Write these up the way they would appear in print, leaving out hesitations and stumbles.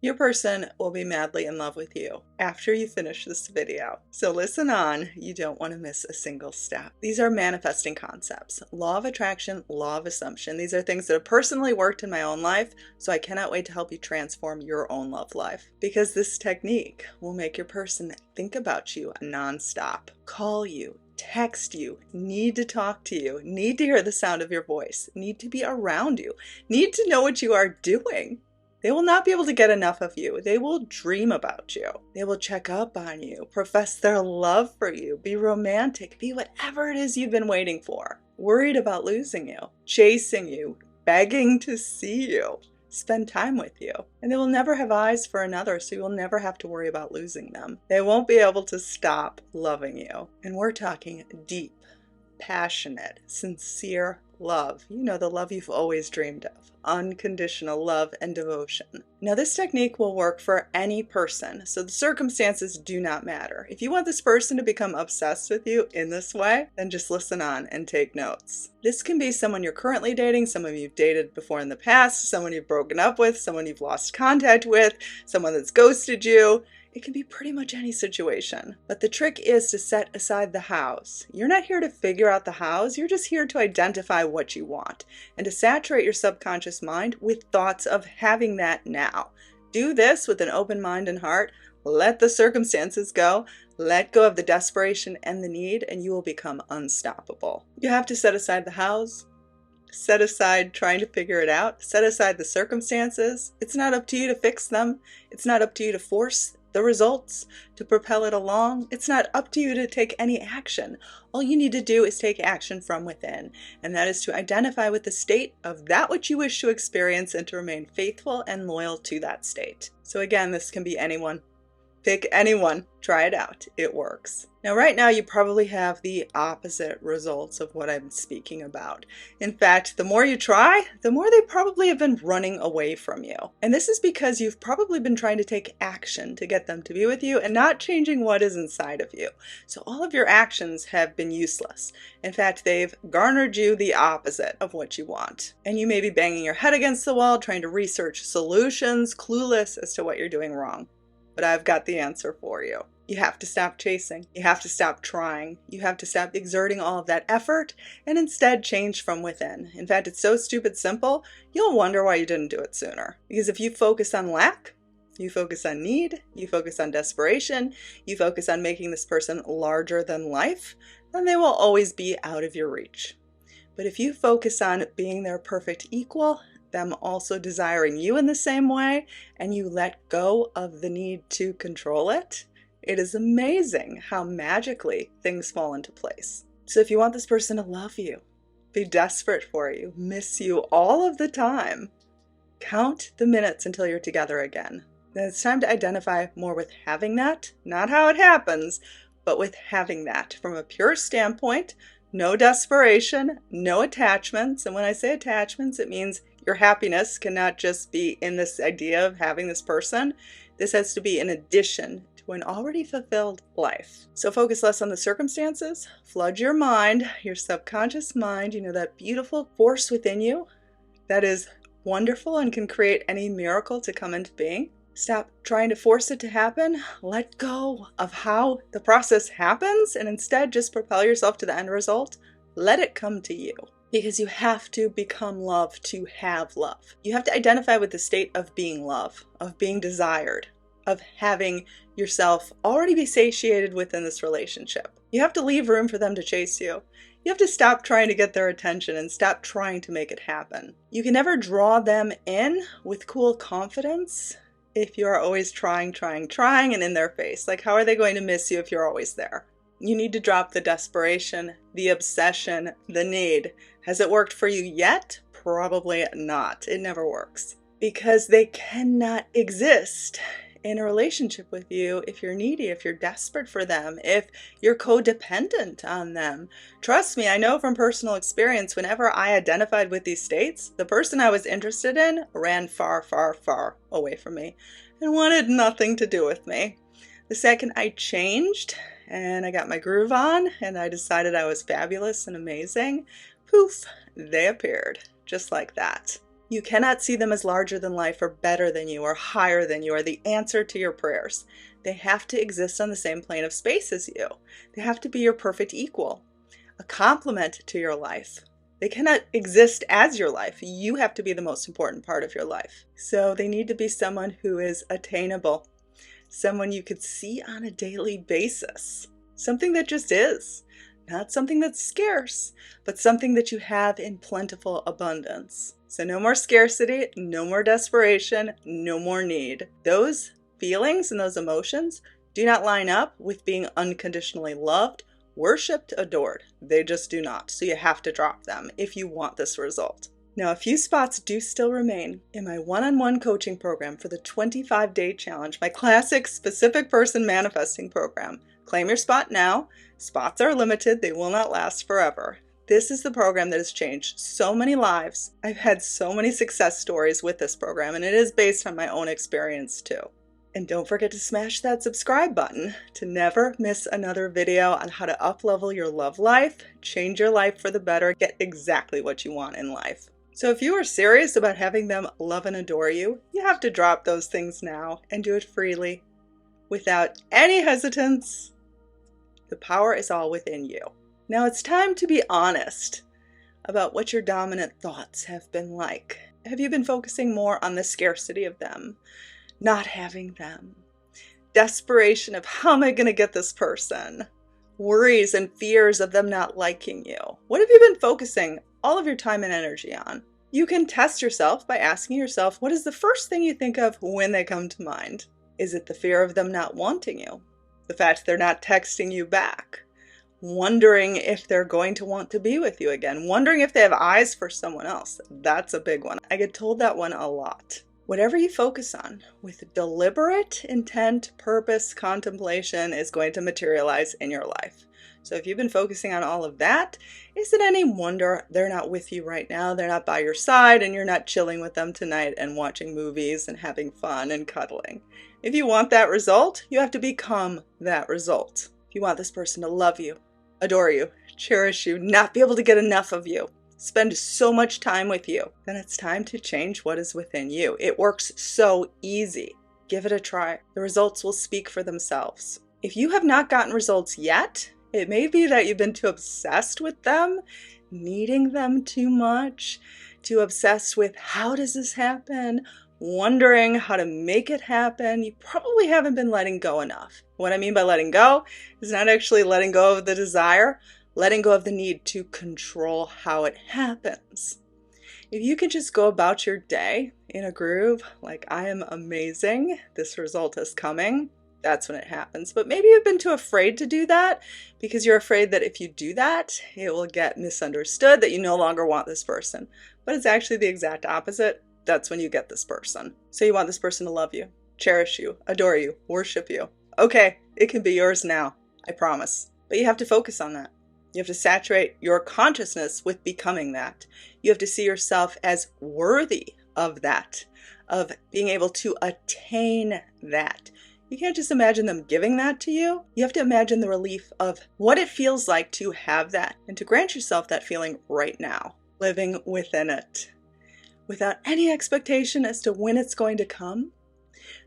Your person will be madly in love with you after you finish this video. So listen on, you don't want to miss a single step. These are manifesting concepts. Law of attraction, law of assumption. These are things that have personally worked in my own life, so I cannot wait to help you transform your own love life. Because this technique will make your person think about you nonstop, call you, text you, need to talk to you, need to hear the sound of your voice, need to be around you, need to know what you are doing. They will not be able to get enough of you. They will dream about you. They will check up on you, profess their love for you, be romantic, be whatever it is you've been waiting for, worried about losing you, chasing you, begging to see you, spend time with you. And they will never have eyes for another, so you will never have to worry about losing them. They won't be able to stop loving you. And we're talking deep, passionate, sincere love. You know, the love you've always dreamed of. Unconditional love and devotion. Now, this technique will work for any person, so the circumstances do not matter. If you want this person to become obsessed with you in this way, then just listen on and take notes. This can be someone you're currently dating, someone you've dated before in the past, someone you've broken up with, someone you've lost contact with, someone that's ghosted you. It can be pretty much any situation. But the trick is to set aside the hows. You're not here to figure out the hows, you're just here to identify what you want and to saturate your subconscious mind with thoughts of having that now. Do this with an open mind and heart. Let the circumstances go. Let go of the desperation and the need, and you will become unstoppable. You have to set aside the hows. Set aside trying to figure it out. Set aside the circumstances. It's not up to you to fix them. It's not up to you to force the results, to propel it along. It's not up to you to take any action. All you need to do is take action from within, and that is to identify with the state of that which you wish to experience and to remain faithful and loyal to that state. So again, this can be anyone. Pick anyone. Try it out. It works. Now, right now, you probably have the opposite results of what I'm speaking about. In fact, the more you try, the more they probably have been running away from you. And this is because you've probably been trying to take action to get them to be with you and not changing what is inside of you. So all of your actions have been useless. In fact, they've garnered you the opposite of what you want. And you may be banging your head against the wall, trying to research solutions, clueless as to what you're doing wrong. But I've got the answer for you. You have to stop chasing. You have to stop trying. You have to stop exerting all of that effort and instead change from within. In fact, it's so stupid simple, you'll wonder why you didn't do it sooner. Because if you focus on lack, you focus on need, you focus on desperation, you focus on making this person larger than life, then they will always be out of your reach. But if you focus on being their perfect equal, them also desiring you in the same way, and you let go of the need to control it, it is amazing how magically things fall into place. So if you want this person to love you, be desperate for you, miss you all of the time, count the minutes until you're together again. Then it's time to identify more with having that, not how it happens, but with having that from a pure standpoint. No desperation, no attachments. And when I say attachments, it means your happiness cannot just be in this idea of having this person. This has to be in addition to an already fulfilled life. So focus less on the circumstances, flood your mind, your subconscious mind, that beautiful force within you that is wonderful and can create any miracle to come into being. Stop trying to force it to happen. Let go of how the process happens and instead just propel yourself to the end result. Let it come to you. Because you have to become love to have love. You have to identify with the state of being love, of being desired, of having yourself already be satiated within this relationship. You have to leave room for them to chase you. You have to stop trying to get their attention and stop trying to make it happen. You can never draw them in with cool confidence if you are always trying and in their face. Like, how are they going to miss you if you're always there? You need to drop the desperation, the obsession, the need. Has it worked for you yet? Probably not. It never works. Because they cannot exist in a relationship with you if you're needy, if you're desperate for them, if you're codependent on them. Trust me, I know from personal experience, whenever I identified with these states, the person I was interested in ran far, far, far away from me and wanted nothing to do with me. The second I changed and I got my groove on and I decided I was fabulous and amazing, poof, they appeared just like that. You cannot see them as larger than life or better than you or higher than you or the answer to your prayers. They have to exist on the same plane of space as you. They have to be your perfect equal, a complement to your life. They cannot exist as your life. You have to be the most important part of your life. So they need to be someone who is attainable, someone you could see on a daily basis, something that just is, not something that's scarce, but something that you have in plentiful abundance. So no more scarcity, no more desperation, no more need. Those feelings and those emotions do not line up with being unconditionally loved, worshipped, adored. They just do not. So you have to drop them if you want this result. Now, a few spots do still remain in my one-on-one coaching program for the 25-day challenge, my classic specific person manifesting program. Claim your spot now. Spots are limited. They will not last forever. This is the program that has changed so many lives. I've had so many success stories with this program, and it is based on my own experience too. And don't forget to smash that subscribe button to never miss another video on how to up-level your love life, change your life for the better, get exactly what you want in life. So if you are serious about having them love and adore you, you have to drop those things now and do it freely, without any hesitance. The power is all within you. Now it's time to be honest about what your dominant thoughts have been like. Have you been focusing more on the scarcity of them, not having them, desperation of how am I going to get this person, worries and fears of them not liking you? What have you been focusing all of your time and energy on? You can test yourself by asking yourself, what is the first thing you think of when they come to mind? Is it the fear of them not wanting you? The fact they're not texting you back? Wondering if they're going to want to be with you again? Wondering if they have eyes for someone else? That's a big one. I get told that one a lot. Whatever you focus on with deliberate intent, purpose, contemplation is going to materialize in your life. So if you've been focusing on all of that, is it any wonder they're not with you right now? They're not by your side and you're not chilling with them tonight and watching movies and having fun and cuddling. If you want that result, you have to become that result. If you want this person to love you, adore you, cherish you, not be able to get enough of you, spend so much time with you, then it's time to change what is within you. It works so easy. Give it a try. The results will speak for themselves. If you have not gotten results yet, it may be that you've been too obsessed with them, needing them too much, too obsessed with how does this happen, wondering how to make it happen. You probably haven't been letting go enough. What I mean by letting go is not actually letting go of the desire, letting go of the need to control how it happens. If you can just go about your day in a groove, like I am amazing, this result is coming, that's when it happens. But maybe you've been too afraid to do that because you're afraid that if you do that, it will get misunderstood, that you no longer want this person. But it's actually the exact opposite. That's when you get this person. So you want this person to love you, cherish you, adore you, worship you. Okay, it can be yours now, I promise. But you have to focus on that. You have to saturate your consciousness with becoming that. You have to see yourself as worthy of that, of being able to attain that. You can't just imagine them giving that to you. You have to imagine the relief of what it feels like to have that and to grant yourself that feeling right now, living within it, without any expectation as to when it's going to come.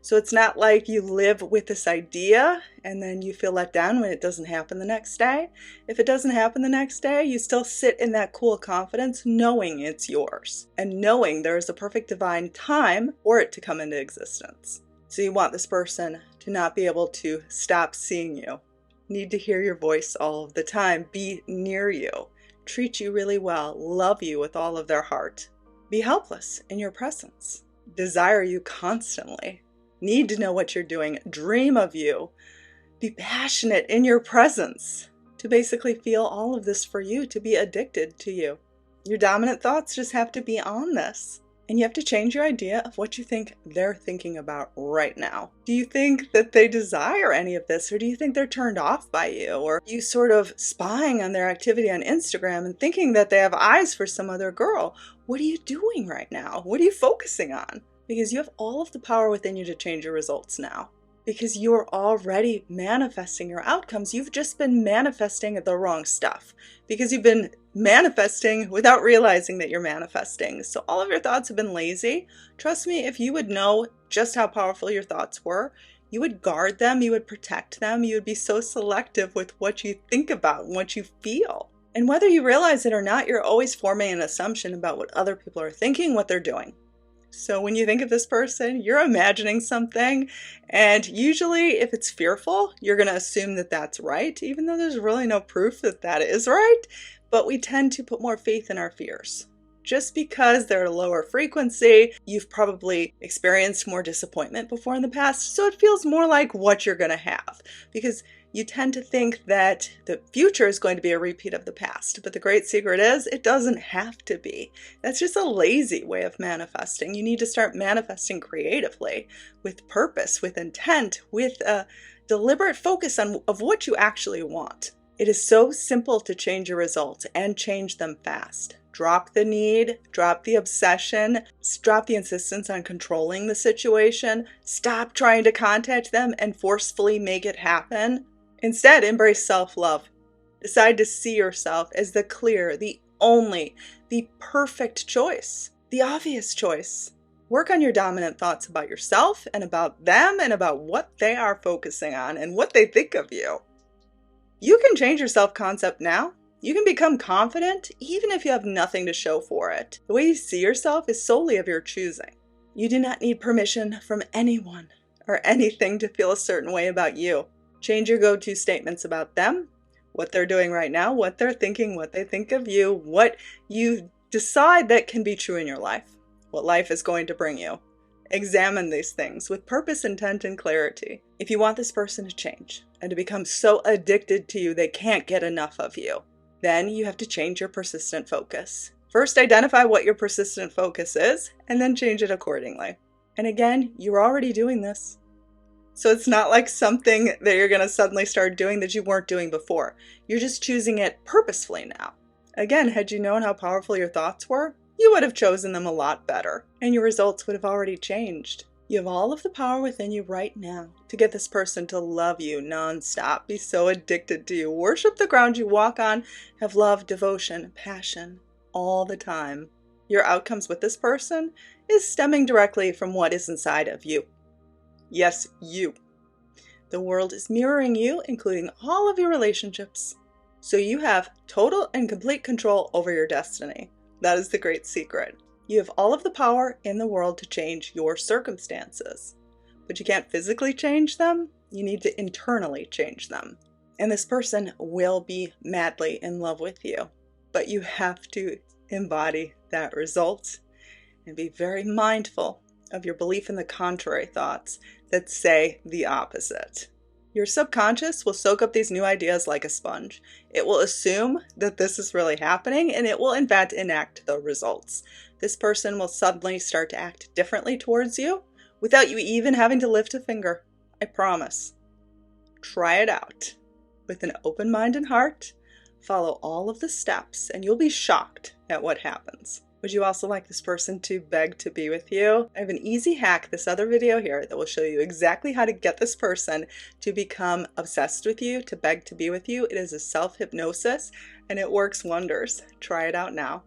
So it's not like you live with this idea and then you feel let down when it doesn't happen the next day. If it doesn't happen the next day, you still sit in that cool confidence knowing it's yours and knowing there is a perfect divine time for it to come into existence. So you want this person to not be able to stop seeing you, need to hear your voice all of the time, be near you, treat you really well, love you with all of their heart, be helpless in your presence, desire you constantly, need to know what you're doing, dream of you, be passionate in your presence, to basically feel all of this for you, to be addicted to you. Your dominant thoughts just have to be on this. And you have to change your idea of what you think they're thinking about right now. Do you think that they desire any of this? Or do you think they're turned off by you? Or are you sort of spying on their activity on Instagram and thinking that they have eyes for some other girl? What are you doing right now? What are you focusing on? Because you have all of the power within you to change your results now. Because you're already manifesting your outcomes. You've just been manifesting the wrong stuff. Because you've been manifesting without realizing that you're manifesting. So all of your thoughts have been lazy. Trust me, if you would know just how powerful your thoughts were, you would guard them, you would protect them, you would be so selective with what you think about and what you feel. And whether you realize it or not, you're always forming an assumption about what other people are thinking, what they're doing. So when you think of this person, you're imagining something, and usually if it's fearful, you're going to assume that that's right, even though there's really no proof that that is right. But we tend to put more faith in our fears. Just because they're a lower frequency, you've probably experienced more disappointment before in the past, so it feels more like what you're going to have, because you tend to think that the future is going to be a repeat of the past. But the great secret is, it doesn't have to be. That's just a lazy way of manifesting. You need to start manifesting creatively, with purpose, with intent, with a deliberate focus of what you actually want. It is so simple to change your results and change them fast. Drop the need, drop the obsession, drop the insistence on controlling the situation, stop trying to contact them and forcefully make it happen. Instead, embrace self-love. Decide to see yourself as the clear, the only, the perfect choice, the obvious choice. Work on your dominant thoughts about yourself and about them and about what they are focusing on and what they think of you. You can change your self-concept now. You can become confident even if you have nothing to show for it. The way you see yourself is solely of your choosing. You do not need permission from anyone or anything to feel a certain way about you. Change your go-to statements about them, what they're doing right now, what they're thinking, what they think of you, what you decide that can be true in your life, what life is going to bring you. Examine these things with purpose, intent, and clarity. If you want this person to change and to become so addicted to you they can't get enough of you, then you have to change your persistent focus. First, identify what your persistent focus is, and then change it accordingly. And again, you're already doing this. So it's not like something that you're going to suddenly start doing that you weren't doing before. You're just choosing it purposefully now. Again, had you known how powerful your thoughts were, you would have chosen them a lot better, and your results would have already changed. You have all of the power within you right now to get this person to love you nonstop, be so addicted to you, worship the ground you walk on, have love, devotion, passion all the time. Your outcomes with this person is stemming directly from what is inside of you. Yes, you. The world is mirroring you, including all of your relationships. So you have total and complete control over your destiny. That is the great secret. You have all of the power in the world to change your circumstances. But you can't physically change them. You need to internally change them. And this person will be madly in love with you. But you have to embody that result and be very mindful of your belief in the contrary thoughts that say the opposite. Your subconscious will soak up these new ideas like a sponge. It will assume that this is really happening, and it will in fact enact the results. This person will suddenly start to act differently towards you without you even having to lift a finger. I promise. Try it out. With an open mind and heart, follow all of the steps, and you'll be shocked at what happens. Would you also like this person to beg to be with you? I have an easy hack, this other video here, that will show you exactly how to get this person to become obsessed with you, to beg to be with you. It is a self-hypnosis, and it works wonders. Try it out now.